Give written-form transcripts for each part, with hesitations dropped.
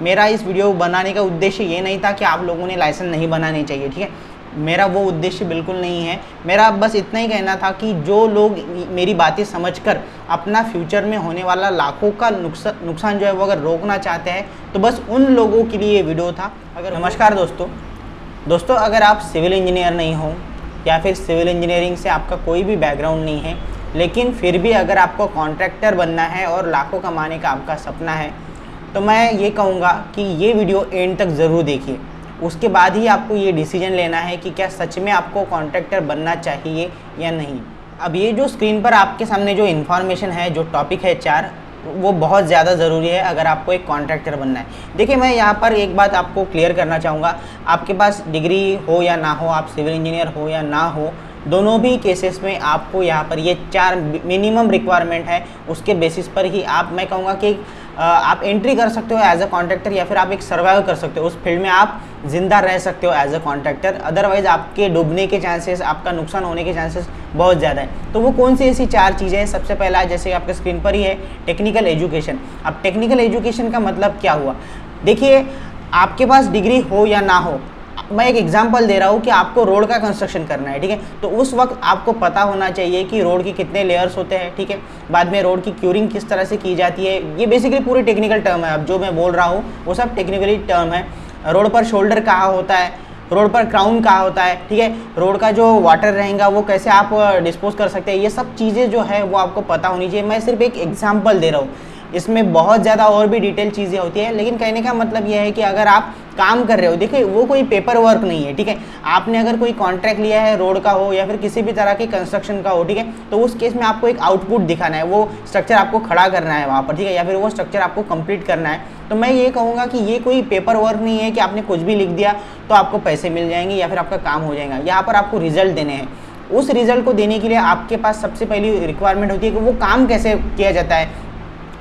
मेरा इस वीडियो बनाने का उद्देश्य ये नहीं था कि आप लोगों ने लाइसेंस नहीं बनाने चाहिए, ठीक है। मेरा वो उद्देश्य बिल्कुल नहीं है। मेरा बस इतना ही कहना था कि जो लोग मेरी बातें समझकर अपना फ्यूचर में होने वाला लाखों का नुकसान जो है वो अगर रोकना चाहते हैं तो बस उन लोगों के लिए ये वीडियो था। नमस्कार दोस्तों, अगर आप सिविल इंजीनियर नहीं हो या फिर सिविल इंजीनियरिंग से आपका कोई भी बैकग्राउंड नहीं है, लेकिन फिर भी अगर आपको कॉन्ट्रैक्टर बनना है और लाखों कमाने का आपका सपना है, तो मैं ये कहूँगा कि ये वीडियो एंड तक ज़रूर देखिए। उसके बाद ही आपको ये डिसीजन लेना है कि क्या सच में आपको कॉन्ट्रैक्टर बनना चाहिए या नहीं। अब ये जो स्क्रीन पर आपके सामने जो इन्फॉर्मेशन है, जो टॉपिक है 4, वो बहुत ज़्यादा ज़रूरी है अगर आपको एक कॉन्ट्रैक्टर बनना है। देखिए, मैं यहाँ पर एक बात आपको क्लियर करना चाहूँगा, आपके पास डिग्री हो या ना हो, आप सिविल इंजीनियर हो या ना हो, दोनों भी केसेस में आपको यहाँ पर ये 4 मिनिमम रिक्वायरमेंट है, उसके बेसिस पर ही मैं कहूँगा कि आप एंट्री कर सकते हो एज अ कॉन्ट्रैक्टर, या फिर आप एक सर्वाइव कर सकते हो, उस फील्ड में आप जिंदा रह सकते हो एज अ कॉन्ट्रैक्टर। अदरवाइज आपके डूबने के चांसेस, आपका नुकसान होने के चांसेस बहुत ज़्यादा है। तो वो कौन सी ऐसी 4 चीज़ें हैं? सबसे पहला, जैसे आपके स्क्रीन पर ही है, टेक्निकल एजुकेशन। अब टेक्निकल एजुकेशन का मतलब क्या हुआ? देखिए, आपके पास डिग्री हो या ना हो, मैं एक एग्जांपल दे रहा हूँ कि आपको रोड का कंस्ट्रक्शन करना है, ठीक है, तो उस वक्त आपको पता होना चाहिए कि रोड के कितने लेयर्स होते हैं, ठीक है। बाद में रोड की क्यूरिंग किस तरह से की जाती है, ये बेसिकली पूरे टेक्निकल टर्म है। अब जो मैं बोल रहा हूँ वो सब टेक्निकली टर्म है। रोड पर शोल्डर कहाँ होता है, रोड पर क्राउन कहाँ होता है, ठीक है, रोड का जो वाटर रहेगा वो कैसे आप डिस्पोज कर सकते हैं, ये सब चीज़ें जो है वो आपको पता होनी चाहिए। मैं सिर्फ एक एग्जाम्पल दे रहा हूँ, इसमें बहुत ज़्यादा और भी डिटेल चीज़ें होती है, लेकिन कहने का मतलब यह है कि अगर आप काम कर रहे हो, देखिए वो कोई पेपर वर्क नहीं है, ठीक है। आपने अगर कोई कॉन्ट्रैक्ट लिया है, रोड का हो या फिर किसी भी तरह के कंस्ट्रक्शन का हो, ठीक है, तो उस केस में आपको एक आउटपुट दिखाना है, वो स्ट्रक्चर आपको खड़ा करना है वहाँ पर, ठीक है, या फिर वो स्ट्रक्चर आपको कंप्लीट करना है। तो मैं ये कहूँगा कि ये कोई पेपर वर्क नहीं है कि आपने कुछ भी लिख दिया तो आपको पैसे मिल जाएंगे या फिर आपका काम हो जाएगा। यहाँ पर आपको रिजल्ट देने हैं। उस रिजल्ट को देने के लिए आपके पास सबसे पहली रिक्वायरमेंट होती है कि वो काम कैसे किया जाता है,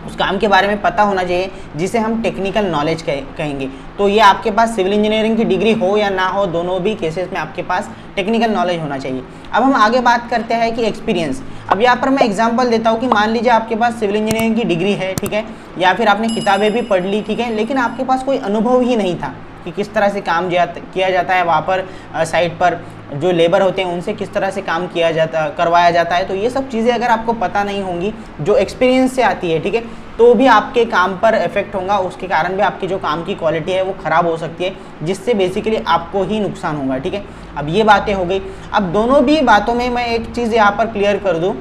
उस काम के बारे में पता होना चाहिए, जिसे हम टेक्निकल नॉलेज कहेंगे। तो ये आपके पास सिविल इंजीनियरिंग की डिग्री हो या ना हो, दोनों भी केसेस में आपके पास टेक्निकल नॉलेज होना चाहिए। अब हम आगे बात करते हैं कि एक्सपीरियंस। अब यहाँ पर मैं एग्जांपल देता हूँ कि मान लीजिए आपके पास सिविल इंजीनियरिंग की डिग्री है, ठीक है, या फिर आपने किताबें भी पढ़ ली, ठीक है, लेकिन आपके पास कोई अनुभव ही नहीं था कि किस तरह से काम किया जाता है वहाँ पर साइट पर, जो लेबर होते हैं उनसे किस तरह से काम करवाया जाता है। तो ये सब चीज़ें अगर आपको पता नहीं होंगी, जो एक्सपीरियंस से आती है, ठीक है, तो भी आपके काम पर इफेक्ट होगा, उसके कारण भी आपकी जो काम की क्वालिटी है वो ख़राब हो सकती है, जिससे बेसिकली आपको ही नुकसान होगा, ठीक है। अब ये बातें हो गई। अब दोनों भी बातों में मैं एक चीज़ यहाँ पर क्लियर कर दूँ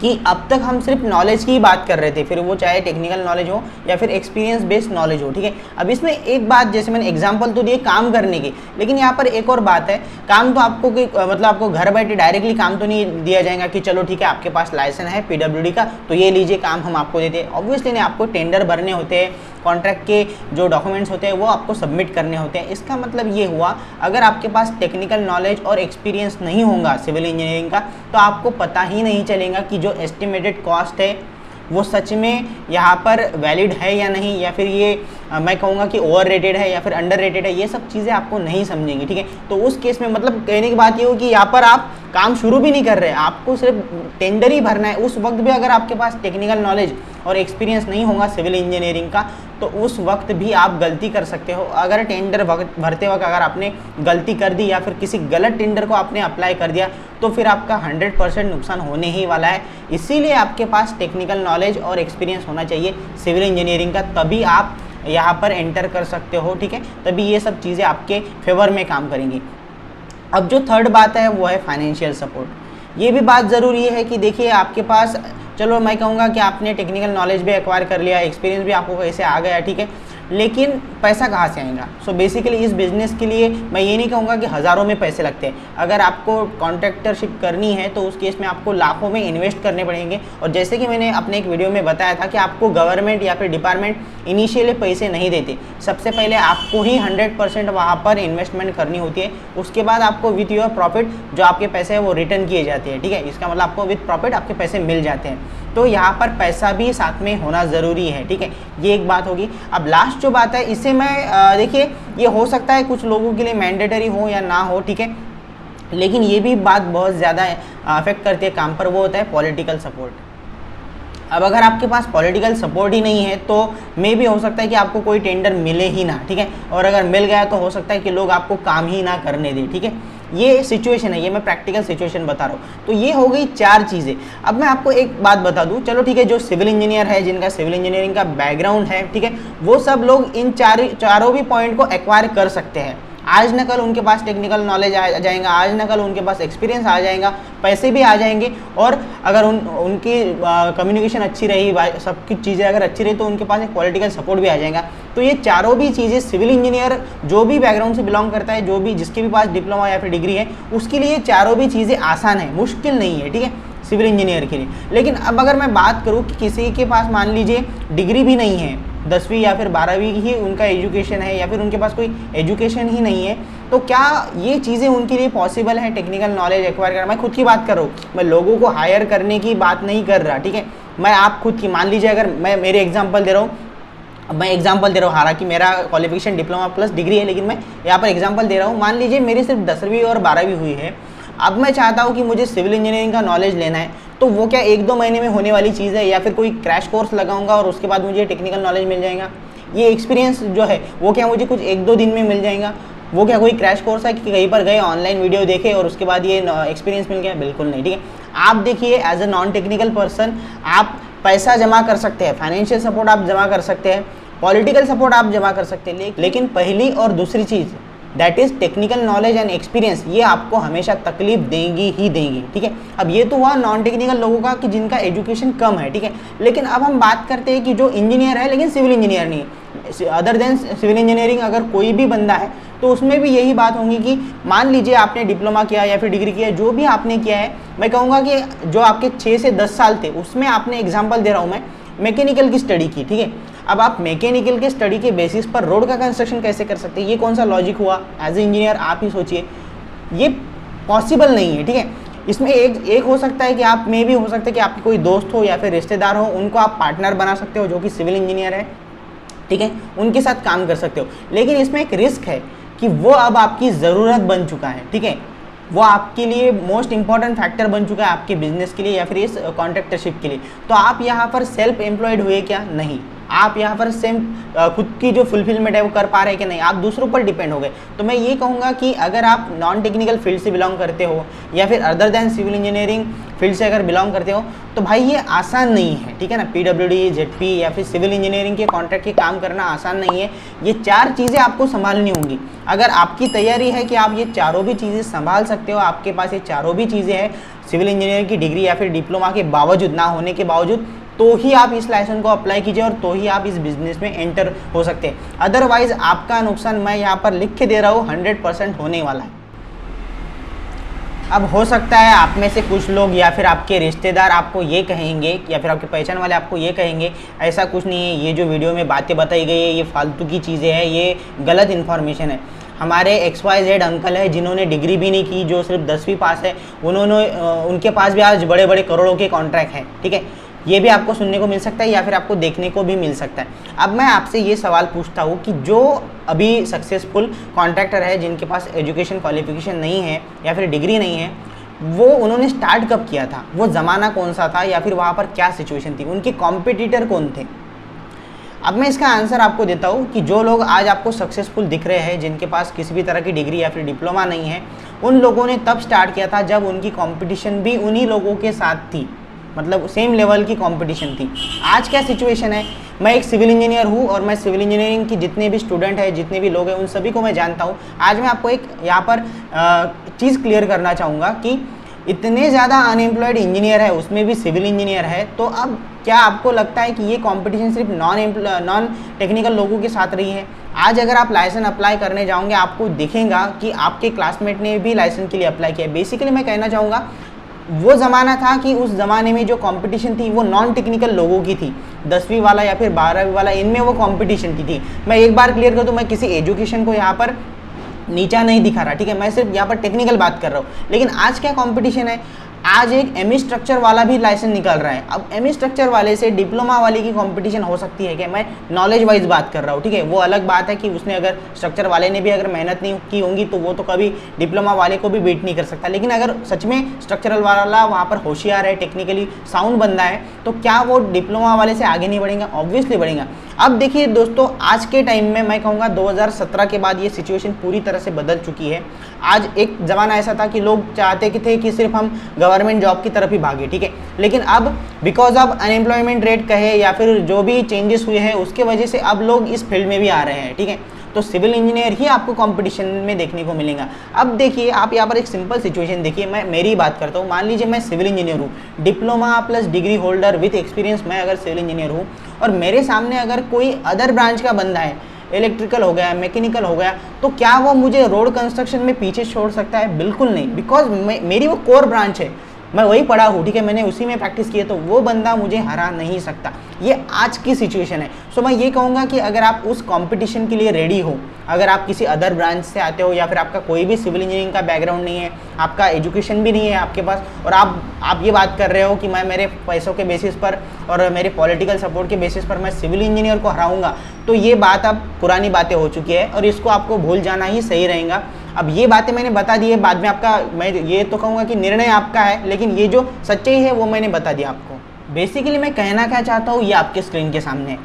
कि अब तक हम सिर्फ नॉलेज की बात कर रहे थे, फिर वो चाहे टेक्निकल नॉलेज हो या फिर एक्सपीरियंस बेस्ड नॉलेज हो, ठीक है। अब इसमें एक बात, जैसे मैंने एग्जांपल तो दिए काम करने की, लेकिन यहाँ पर एक और बात है, काम तो आपको मतलब आपको घर बैठे डायरेक्टली काम तो नहीं दिया जाएगा कि चलो ठीक है आपके पास लाइसेंस है PWD का तो ये लीजिए काम हम आपको देते हैं। ऑब्वियसली नहीं, आपको टेंडर भरने होते हैं, कॉन्ट्रैक्ट के जो डॉक्यूमेंट्स होते हैं वो आपको सबमिट करने होते हैं। इसका मतलब ये हुआ, अगर आपके पास टेक्निकल नॉलेज और एक्सपीरियंस नहीं होगा सिविल इंजीनियरिंग का, तो आपको पता ही नहीं चलेगा कि जो एस्टिमेटेड कॉस्ट है वो सच में यहाँ पर वैलिड है या नहीं, या फिर ये मैं कहूँगा कि ओवर रेटेड है या फिर अंडर रेटेड है, ये सब चीज़ें आपको नहीं समझेंगी, ठीक है। तो उस केस में मतलब कहने की बात ये हो कि यहाँ पर आप काम शुरू भी नहीं कर रहे हैं, आपको सिर्फ टेंडर ही भरना है। उस वक्त भी अगर आपके पास टेक्निकल नॉलेज और एक्सपीरियंस नहीं होगा सिविल इंजीनियरिंग का, तो उस वक्त भी आप गलती कर सकते हो। अगर टेंडर भरते वक्त अगर आपने गलती कर दी या फिर किसी गलत टेंडर को आपने अप्लाई कर दिया, तो फिर आपका 100% नुकसान होने ही वाला है। इसीलिए आपके पास टेक्निकल नॉलेज और एक्सपीरियंस होना चाहिए सिविल इंजीनियरिंग का, तभी आप यहाँ पर एंटर कर सकते हो, ठीक है, तभी ये सब चीज़ें आपके फेवर में काम करेंगी। अब जो थर्ड बात है वो है फाइनेंशियल सपोर्ट। ये भी बात ज़रूरी है कि देखिए आपके पास, चलो मैं कहूँगा कि आपने टेक्निकल नॉलेज भी एक्वायर कर लिया, एक्सपीरियंस भी आपको कैसे आ गया, ठीक है, लेकिन पैसा कहाँ से आएगा? सो बेसिकली इस बिज़नेस के लिए मैं ये नहीं कहूँगा कि हज़ारों में पैसे लगते हैं। अगर आपको कॉन्ट्रैक्टरशिप करनी है तो उस केस में आपको लाखों में इन्वेस्ट करने पड़ेंगे। और जैसे कि मैंने अपने एक वीडियो में बताया था कि आपको गवर्नमेंट या फिर डिपार्टमेंट इनिशियली पैसे नहीं देते, सबसे पहले आपको ही 100% वहाँ पर इन्वेस्टमेंट करनी होती है। उसके बाद आपको विथ योर प्रॉफिट जो आपके पैसे हैं वो रिटर्न किए जाते हैं, ठीक है, इसका मतलब आपको विथ प्रॉफिट आपके पैसे मिल जाते हैं। तो यहाँ पर पैसा भी साथ में होना ज़रूरी है, ठीक है, ये एक बात होगी। अब लास्ट जो बात है, इससे मैं देखिए ये हो सकता है कुछ लोगों के लिए मैंडेटरी हो या ना हो, ठीक है, लेकिन ये भी बात बहुत ज़्यादा अफेक्ट करती है काम पर, वो होता है पॉलिटिकल सपोर्ट। अब अगर आपके पास पॉलिटिकल सपोर्ट ही नहीं है तो मे भी हो सकता है कि आपको कोई टेंडर मिले ही ना, ठीक है, और अगर मिल गया तो हो सकता है कि लोग आपको काम ही ना करने दें, ठीक है। ये सिचुएशन है, ये मैं प्रैक्टिकल सिचुएशन बता रहा हूँ। तो ये हो गई 4 चीज़ें। अब मैं आपको एक बात बता दूँ, चलो ठीक है, जो सिविल इंजीनियर है, जिनका सिविल इंजीनियरिंग का बैकग्राउंड है, ठीक है, वो सब लोग इन चारों भी पॉइंट को एक्वायर कर सकते हैं। आज न कल उनके पास टेक्निकल नॉलेज आ जाएगा, आज न कल उनके पास एक्सपीरियंस आ जाएगा, पैसे भी आ जाएंगे, और अगर उनकी कम्युनिकेशन अच्छी रही, सब कुछ चीज़ें अगर अच्छी रही तो उनके पास एक पॉलिटिकल सपोर्ट भी आ जाएगा। तो ये चारों भी चीज़ें सिविल इंजीनियर जो भी बैकग्राउंड से बिलोंग करता है, जो भी जिसके भी पास डिप्लोमा या फिर डिग्री है, उसके लिए चारों भी चीज़ें आसान है, मुश्किल नहीं है, ठीक है, सिविल इंजीनियर के लिए। लेकिन अब अगर मैं बात करूँ कि किसी के पास मान लीजिए डिग्री भी नहीं है, 10वीं या फिर 12वीं ही उनका एजुकेशन है, या फिर उनके पास कोई एजुकेशन ही नहीं है, तो क्या ये चीज़ें उनके लिए पॉसिबल है टेक्निकल नॉलेज एक्वायर करना? मैं खुद की बात कर रहा हूँ, मैं लोगों को हायर करने की बात नहीं कर रहा, ठीक है, मैं आप खुद की मान लीजिए, अगर मैं मेरे एग्जाम्पल दे रहा हूँ, मैं एग्जांपल दे रहा हूँ, हालांकि मेरा क्वालिफिकेशन डिप्लोमा प्लस डिग्री है, लेकिन मैं यहाँ पर एग्जांपल दे रहा हूँ। मान लीजिए मेरी सिर्फ 10वीं और 12वीं हुई है, अब मैं चाहता हूँ कि मुझे सिविल इंजीनियरिंग का नॉलेज लेना है, तो वो क्या 1-2 महीने में होने वाली चीज़ है, या फिर कोई क्रैश कोर्स लगाऊंगा और उसके बाद मुझे टेक्निकल नॉलेज मिल जाएगा? ये एक्सपीरियंस जो है वो क्या मुझे कुछ 1-2 दिन में मिल जाएगा? वो क्या कोई क्रैश कोर्स है कि कहीं पर गए, ऑनलाइन वीडियो देखे और उसके बाद ये एक्सपीरियंस मिल गया? बिल्कुल नहीं, ठीक है। आप देखिए, as a non technical person आप पैसा जमा कर सकते हैं, फाइनेंशियल सपोर्ट आप जमा कर सकते हैं, पॉलिटिकल सपोर्ट आप जमा कर सकते हैं, लेकिन पहली और दूसरी चीज़ that is technical knowledge and experience, ये आपको हमेशा तकलीफ देंगी ही देंगी, ठीक है। अब ये तो हुआ नॉन टेक्निकल लोगों का कि जिनका एजुकेशन कम है, ठीक है, लेकिन अब हम बात करते हैं कि जो इंजीनियर है लेकिन सिविल इंजीनियर नहीं है, अदर देन सिविल इंजीनियरिंग अगर कोई भी बंदा है तो उसमें भी यही बात होगी कि मान लीजिए आपने डिप्लोमा किया या फिर डिग्री किया, जो भी आपने किया है, मैं कहूँगा कि जो आपके 6 से 10 साल थे उसमें आपने, एग्जाम्पल दे रहा हूँ मैं, मैकेनिकल की स्टडी की, ठीक है। अब आप मैकेनिकल के स्टडी के बेसिस पर रोड का कंस्ट्रक्शन कैसे कर सकते हैं? ये कौन सा लॉजिक हुआ? एज ए इंजीनियर आप ही सोचिए, ये पॉसिबल नहीं है, ठीक है। इसमें एक हो सकता है कि आप में भी हो सकता है कि आपके कोई दोस्त हो या फिर रिश्तेदार हो, उनको आप पार्टनर बना सकते हो जो कि सिविल इंजीनियर है, ठीक है, उनके साथ काम कर सकते हो। लेकिन इसमें एक रिस्क है कि वो अब आपकी ज़रूरत बन चुका है, ठीक है, वो आपके लिए मोस्ट इंपॉर्टेंट फैक्टर बन चुका है आपके बिजनेस के लिए या फिर इस कॉन्ट्रैक्टरशिप के लिए। तो आप यहाँ पर सेल्फ एम्प्लॉयड हुए क्या? नहीं। आप यहाँ पर सेम खुद की जो फुलफिलमेंट है वो कर पा रहे हैं कि नहीं? आप दूसरों पर डिपेंड हो गए। तो मैं ये कहूँगा कि अगर आप नॉन टेक्निकल फील्ड से बिलोंग करते हो या फिर other than civil engineering field से अगर बिलोंग करते हो, तो भाई ये आसान नहीं है, ठीक है ना। PWD, ZP या फिर सिविल इंजीनियरिंग के कॉन्ट्रैक्ट के काम करना आसान नहीं है। ये 4 चीज़ें आपको संभालनी होंगी। अगर आपकी तैयारी है कि आप ये चारों भी चीज़ें संभाल सकते हो, आपके पास ये चारों भी चीज़ें हैं सिविल इंजीनियरिंग की डिग्री या फिर डिप्लोमा के बावजूद, ना होने के बावजूद, तो ही आप इस लाइसेंस को अप्लाई कीजिए और तो ही आप इस बिजनेस में एंटर हो सकते हैं। अदरवाइज आपका नुकसान मैं यहाँ पर लिख के दे रहा हूँ 100% होने वाला है। अब हो सकता है आप में से कुछ लोग या फिर आपके रिश्तेदार आपको ये कहेंगे या फिर आपके पहचान वाले आपको ये कहेंगे, ऐसा कुछ नहीं है, ये जो वीडियो में बातें बताई गई है ये फालतू की चीज़ें हैं, ये गलत इन्फॉर्मेशन है। हमारे XYZ अंकल है जिन्होंने डिग्री भी नहीं की, जो सिर्फ 10वीं पास है, उनके पास भी आज बड़े बड़े करोड़ों के कॉन्ट्रैक्ट हैं, ठीक है। ये भी आपको सुनने को मिल सकता है या फिर आपको देखने को भी मिल सकता है। अब मैं आपसे ये सवाल पूछता हूँ कि जो अभी सक्सेसफुल कॉन्ट्रैक्टर है जिनके पास एजुकेशन क्वालिफिकेशन नहीं है या फिर डिग्री नहीं है, वो उन्होंने स्टार्ट कब किया था? वो ज़माना कौन सा था या फिर वहाँ पर क्या सिचुएशन थी? उनके कॉम्पिटिटर कौन थे? अब मैं इसका आंसर आपको देता हूँ कि जो लोग आज आपको सक्सेसफुल दिख रहे हैं, जिनके पास किसी भी तरह की डिग्री या फिर डिप्लोमा नहीं है, उन लोगों ने तब स्टार्ट किया था जब उनकी कंपटीशन भी उन्हीं लोगों के साथ थी, मतलब सेम लेवल की कंपटीशन थी। आज क्या सिचुएशन है? मैं एक सिविल इंजीनियर हूँ और मैं सिविल इंजीनियरिंग की जितने भी स्टूडेंट हैं, जितने भी लोग हैं, उन सभी को मैं जानता हूँ। आज मैं आपको एक यहाँ पर चीज़ क्लियर करना चाहूँगा कि इतने ज़्यादा अनएम्प्लॉयड इंजीनियर है, उसमें भी सिविल इंजीनियर है, तो अब क्या आपको लगता है कि ये कंपटीशन सिर्फ नॉन टेक्निकल लोगों के साथ रही है? आज अगर आप लाइसेंस अप्लाई करने जाओगे, आपको दिखेगा कि आपके क्लासमेट ने भी लाइसेंस के लिए अप्लाई किया। बेसिकली मैं कहना चाहूँगा वो ज़माना था कि उस ज़माने में जो कंपटीशन थी वो नॉन टेक्निकल लोगों की थी, 10वीं वाला या फिर 12वीं वाला, इनमें वो कंपटीशन की थी। मैं एक बार क्लियर कर दूँ, मैं किसी एजुकेशन को यहाँ पर नीचा नहीं दिखा रहा, ठीक है, मैं सिर्फ यहाँ पर टेक्निकल बात कर रहा हूँ। लेकिन आज क्या कंपटीशन है? आज एक एमई स्ट्रक्चर वाला भी लाइसेंस निकाल रहा है। अब एमई स्ट्रक्चर वाले से डिप्लोमा वाले की कंपटीशन हो सकती है क्या? मैं नॉलेज वाइज बात कर रहा हूँ, ठीक है। वो अलग बात है कि उसने अगर स्ट्रक्चर वाले ने भी अगर मेहनत नहीं की होंगी तो वो तो कभी डिप्लोमा वाले को भी बीट नहीं कर सकता। लेकिन अगर सच में स्ट्रक्चरल वाला वहाँ पर होशियार है, टेक्निकली साउंड बंदा है, तो क्या वो डिप्लोमा वाले से आगे नहीं बढ़ेगा? ऑब्वियसली बढ़ेगा। अब देखिए दोस्तों, आज के टाइम में मैं कहूँगा 2017 के बाद ये सिचुएशन पूरी तरह से बदल चुकी है। आज एक ज़माना ऐसा था कि लोग चाहते कि थे कि सिर्फ हम गवर्नमेंट जॉब की तरफ ही भागे, ठीक है। लेकिन अब बिकॉज ऑफ अनएम्प्लॉयमेंट रेट कहे या फिर जो भी चेंजेस हुए हैं उसके वजह से अब लोग इस फील्ड में भी आ रहे हैं, ठीक है। तो सिविल इंजीनियर ही आपको कंपटीशन में देखने को मिलेगा। अब देखिए, आप यहाँ पर एक सिंपल सिचुएशन देखिए, मैं मेरी बात करता हूँ। मान लीजिए मैं सिविल इंजीनियर हूँ, diploma plus degree holder with experience, मैं अगर सिविल इंजीनियर हूँ और मेरे सामने अगर कोई अदर ब्रांच का बंदा है, इलेक्ट्रिकल हो गया, मैकेनिकल हो गया, तो क्या वो मुझे रोड कंस्ट्रक्शन में पीछे छोड़ सकता है? बिल्कुल नहीं, बिकॉज मेरी वो कोर ब्रांच है, मैं वही पढ़ा हूँ, ठीक है, मैंने उसी में प्रैक्टिस की है, तो वो बंदा मुझे हरा नहीं सकता। ये आज की सिचुएशन है। सो मैं ये कहूँगा कि अगर आप उस कंपटीशन के लिए रेडी हो, अगर आप किसी अदर ब्रांच से आते हो या फिर आपका कोई भी सिविल इंजीनियरिंग का बैकग्राउंड नहीं है, आपका एजुकेशन भी नहीं है आपके पास, और आप ये बात कर रहे हो कि मैं मेरे पैसों के बेसिस पर और मेरे पॉलिटिकल सपोर्ट के बेसिस पर मैं सिविल इंजीनियर को हराऊंगा, तो ये बात अब पुरानी बातें हो चुकी है और इसको आपको भूल जाना ही सही रहेगा। अब ये बातें मैंने बता दी है, बाद में आपका, मैं ये तो कहूँगा कि निर्णय आपका है, लेकिन ये जो सच्चाई है वो मैंने बता दिया आपको। बेसिकली मैं कहना क्या चाहता हूँ, ये आपके स्क्रीन के सामने है।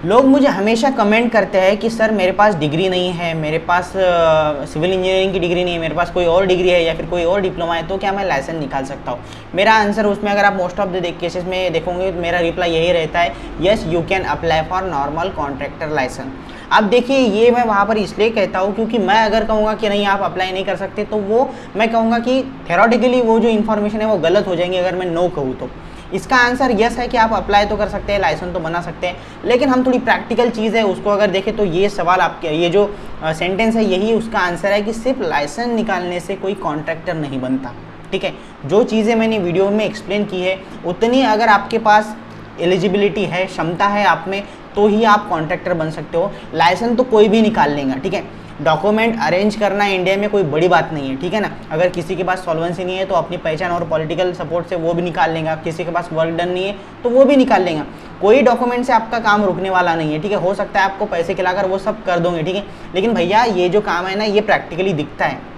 लोग मुझे हमेशा कमेंट करते हैं कि सर मेरे पास डिग्री नहीं है, मेरे पास सिविल इंजीनियरिंग की डिग्री नहीं है, मेरे पास कोई और डिग्री है या फिर कोई और डिप्लोमा है, तो क्या मैं लाइसेंस निकाल सकता हूँ? मेरा आंसर उसमें, अगर आप मोस्ट ऑफ द केसेस में देखोगे तो मेरा रिप्लाई यही रहता है, yes you can apply for normal contractor licence. अब देखिए, ये मैं वहाँ पर इसलिए कहता हूँ क्योंकि मैं अगर कहूँगा कि नहीं आप अप्लाई नहीं कर सकते, तो वो मैं कहूँगा कि थेरोटिकली वो जो इन्फॉर्मेशन है वो गलत हो जाएंगी अगर मैं नो कहूँ तो। इसका आंसर यस है कि आप अप्लाई तो कर सकते हैं, लाइसेंस तो बना सकते हैं, लेकिन हम थोड़ी प्रैक्टिकल चीज़ है उसको अगर देखें तो ये सवाल आपके, ये जो सेंटेंस है यही उसका आंसर है कि सिर्फ लाइसेंस निकालने से कोई कॉन्ट्रैक्टर नहीं बनता, ठीक है। जो चीज़ें मैंने वीडियो में एक्सप्लेन की है उतनी अगर आपके पास एलिजिबिलिटी है, क्षमता है आप में, तो ही आप कॉन्ट्रैक्टर बन सकते हो। लाइसेंस तो कोई भी निकाल लेगा, ठीक है। डॉक्यूमेंट अरेंज करना इंडिया में कोई बड़ी बात नहीं है, ठीक है ना। अगर किसी के पास सॉल्वेंसी नहीं है तो अपनी पहचान और पॉलिटिकल सपोर्ट से वो भी निकाल लेगा, किसी के पास वर्क डन नहीं है तो वो भी निकाल लेगा। कोई डॉक्यूमेंट से आपका काम रुकने वाला नहीं है, ठीक है। हो सकता है आपको पैसे खिलाकर वो सब कर दोगे, ठीक है, लेकिन भैया ये जो काम है ना ये प्रैक्टिकली दिखता है,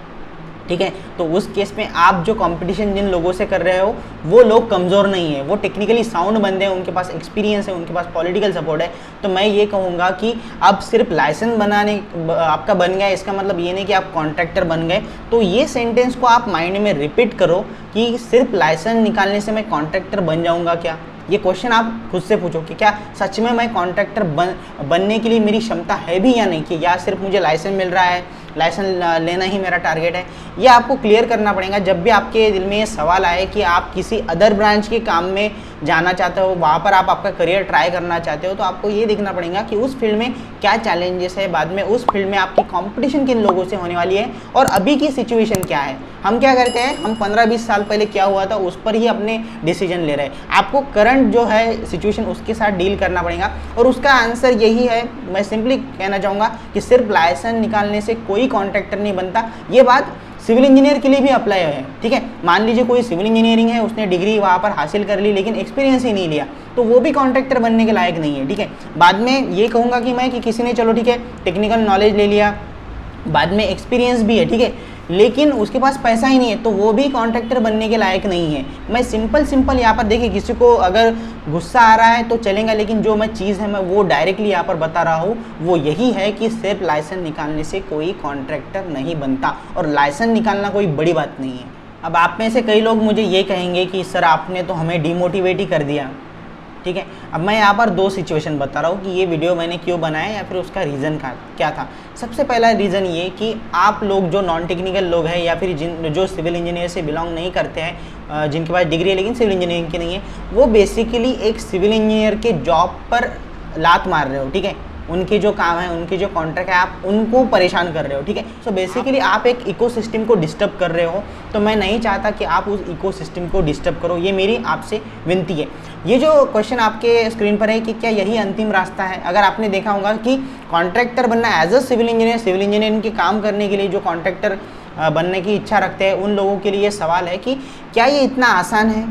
ठीक है। तो उस केस में आप जो कंपटीशन जिन लोगों से कर रहे हो वो लोग कमज़ोर नहीं है, वो टेक्निकली साउंड बंदे हैं, उनके पास एक्सपीरियंस है, उनके पास पॉलिटिकल सपोर्ट है। तो मैं ये कहूँगा कि अब सिर्फ लाइसेंस बनाने आपका बन गया, इसका मतलब ये नहीं कि आप कॉन्ट्रैक्टर बन गए। तो ये सेंटेंस को आप माइंड में रिपीट करो कि सिर्फ लाइसेंस निकालने से मैं कॉन्ट्रैक्टर बन जाऊँगा क्या? ये क्वेश्चन आप खुद से पूछो कि क्या सच में मैं कॉन्ट्रैक्टर बनने के लिए मेरी क्षमता है भी या नहीं, कि या सिर्फ मुझे लाइसेंस मिल रहा है, लाइसेंस लेना ही मेरा टारगेट है। ये आपको क्लियर करना पड़ेगा। जब भी आपके दिल में ये सवाल आए कि आप किसी अदर ब्रांच के काम में जाना चाहते हो, वहाँ पर आप आपका करियर ट्राई करना चाहते हो, तो आपको ये देखना पड़ेगा कि उस फील्ड में क्या चैलेंजेस है, बाद में उस फील्ड में आपकी कंपटीशन किन लोगों से होने वाली है और अभी की सिचुएशन क्या है। हम क्या करते हैं, हम 15-20 साल पहले क्या हुआ था उस पर ही अपने डिसीजन ले रहे हैं। आपको करंट जो है सिचुएशन उसके साथ डील करना पड़ेगा और उसका आंसर यही है। मैं सिंपली कहना चाहूँगा कि सिर्फ लाइसेंस निकालने से कोई कॉन्ट्रैक्टर नहीं बनता। ये बात सिविल इंजीनियर के लिए भी अप्लाई है, ठीक है। मान लीजिए कोई सिविल इंजीनियरिंग है, उसने डिग्री वहाँ पर हासिल कर ली लेकिन एक्सपीरियंस ही नहीं लिया, तो वो भी कॉन्ट्रैक्टर बनने के लायक नहीं है, ठीक है। बाद में ये कहूँगा कि मैं कि किसी ने चलो ठीक है टेक्निकल नॉलेज ले लिया, बाद में एक्सपीरियंस भी है, ठीक है, लेकिन उसके पास पैसा ही नहीं है, तो वो भी कॉन्ट्रैक्टर बनने के लायक नहीं है। मैं सिंपल यहाँ पर देखिए, किसी को अगर गुस्सा आ रहा है तो चलेगा, लेकिन जो मैं चीज़ है मैं वो डायरेक्टली यहाँ पर बता रहा हूँ, वो यही है कि सिर्फ लाइसेंस निकालने से कोई कॉन्ट्रैक्टर नहीं बनता और लाइसेंस निकालना कोई बड़ी बात नहीं है। अब आप में से कई लोग मुझे ये कहेंगे कि सर आपने तो हमें डिमोटिवेट ही कर दिया, ठीक है। अब मैं यहाँ पर दो सिचुएशन बता रहा हूँ कि ये वीडियो मैंने क्यों बनाया या फिर उसका रीज़न क्या था। सबसे पहला रीज़न ये कि आप लोग जो नॉन टेक्निकल लोग हैं या फिर जो सिविल इंजीनियर से बिलोंग नहीं करते हैं, जिनके पास डिग्री है लेकिन सिविल इंजीनियरिंग की नहीं है, वो बेसिकली एक सिविल इंजीनियर के जॉब पर लात मार रहे हो, ठीक है। उनके जो काम है, उनके जो कॉन्ट्रैक्ट है, आप उनको परेशान कर रहे हो, ठीक है। सो बेसिकली आप एक इकोसिस्टम को डिस्टर्ब कर रहे हो, तो मैं नहीं चाहता कि आप उस इकोसिस्टम को डिस्टर्ब करो। ये मेरी आपसे विनती है। ये जो क्वेश्चन आपके स्क्रीन पर है कि क्या यही अंतिम रास्ता है, अगर आपने देखा होगा कि कॉन्ट्रैक्टर बनना as a civil engineer, civil engineering के काम करने के लिए जो कॉन्ट्रैक्टर बनने की इच्छा रखते हैं उन लोगों के लिए ये सवाल है कि क्या ये इतना आसान है।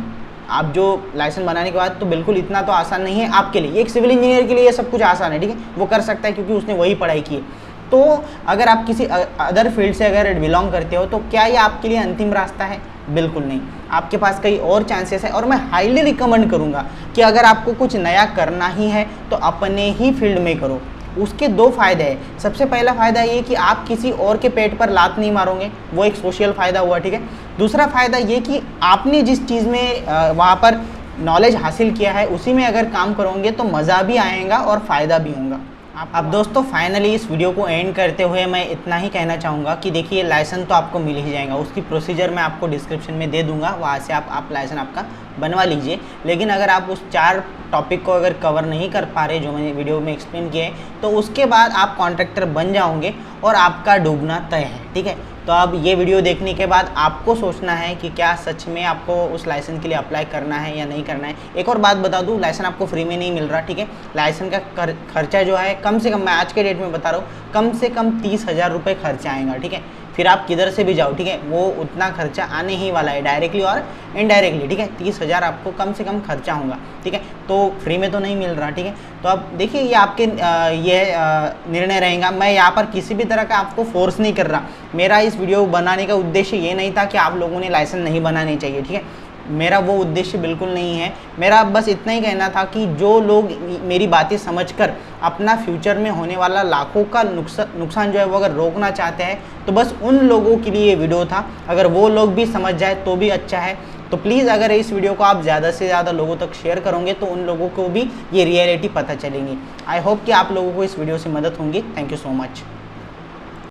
आप जो लाइसेंस बनाने के बाद तो बिल्कुल इतना तो आसान नहीं है आपके लिए। एक सिविल इंजीनियर के लिए ये सब कुछ आसान है, ठीक है, वो कर सकता है क्योंकि उसने वही पढ़ाई की है। तो अगर आप किसी अदर फील्ड से अगर बिलोंग करते हो तो क्या ये आपके लिए अंतिम रास्ता है? बिल्कुल नहीं, आपके पास कई और चांसेस है। और मैं हाईली रिकमेंड करूँगा कि अगर आपको कुछ नया करना ही है तो अपने ही फील्ड में करो। उसके दो फ़ायदे हैं। सबसे पहला फ़ायदा ये कि आप किसी और के पेट पर लात नहीं मारोगे, वो एक सोशल फ़ायदा हुआ, ठीक है। दूसरा फ़ायदा ये कि आपने जिस चीज़ में वहाँ पर नॉलेज हासिल किया है उसी में अगर काम करोगे तो मज़ा भी आएगा और फ़ायदा भी होगा। अब दोस्तों फाइनली इस वीडियो को एंड करते हुए मैं इतना ही कहना चाहूँगा कि देखिए लाइसेंस तो आपको मिल ही जाएगा, उसकी प्रोसीजर मैं आपको डिस्क्रिप्शन में दे दूंगा, वहाँ से आप लाइसेंस आपका बनवा लीजिए। लेकिन अगर आप उस 4 टॉपिक को अगर कवर नहीं कर पा रहे जो मैंने वीडियो में एक्सप्लेन किए तो उसके बाद आप कॉन्ट्रैक्टर बन जाओगे और आपका डूबना तय है, ठीक है। तो अब ये वीडियो देखने के बाद आपको सोचना है कि क्या सच में आपको उस लाइसेंस के लिए अप्लाई करना है या नहीं करना है। एक और बात बता दूं, लाइसेंस आपको फ्री में नहीं मिल रहा, ठीक है। लाइसेंस का खर्चा जो है कम से कम, मैं आज के डेट में बता रहा हूँ, कम से कम 30,000 रुपये खर्चा आएगा, ठीक है। फिर आप किधर से भी जाओ, ठीक है, वो उतना खर्चा आने ही वाला है डायरेक्टली और इनडायरेक्टली, ठीक है। 30,000 आपको कम से कम खर्चा होगा, ठीक है। तो फ्री में तो नहीं मिल रहा, ठीक है। तो अब देखिए ये आपके निर्णय रहेगा। मैं यहाँ पर किसी भी तरह का आपको फोर्स नहीं कर रहा। मेरा इस वीडियो बनाने का उद्देश्य ये नहीं था कि आप लोगों ने लाइसेंस नहीं बनाने चाहिए, ठीक है। मेरा वो उद्देश्य बिल्कुल नहीं है। मेरा बस इतना ही कहना था कि जो लोग मेरी बातें समझकर अपना फ्यूचर में होने वाला लाखों का नुकसान जो है वो अगर रोकना चाहते हैं तो बस उन लोगों के लिए ये वीडियो था। अगर वो लोग भी समझ जाए तो भी अच्छा है। तो प्लीज़ अगर इस वीडियो को आप ज़्यादा से ज़्यादा लोगों तक शेयर करोगे तो उन लोगों को भी ये रियलिटी पता चलेगी। आई होप कि आप लोगों को इस वीडियो से मदद होंगी। Thank you so much.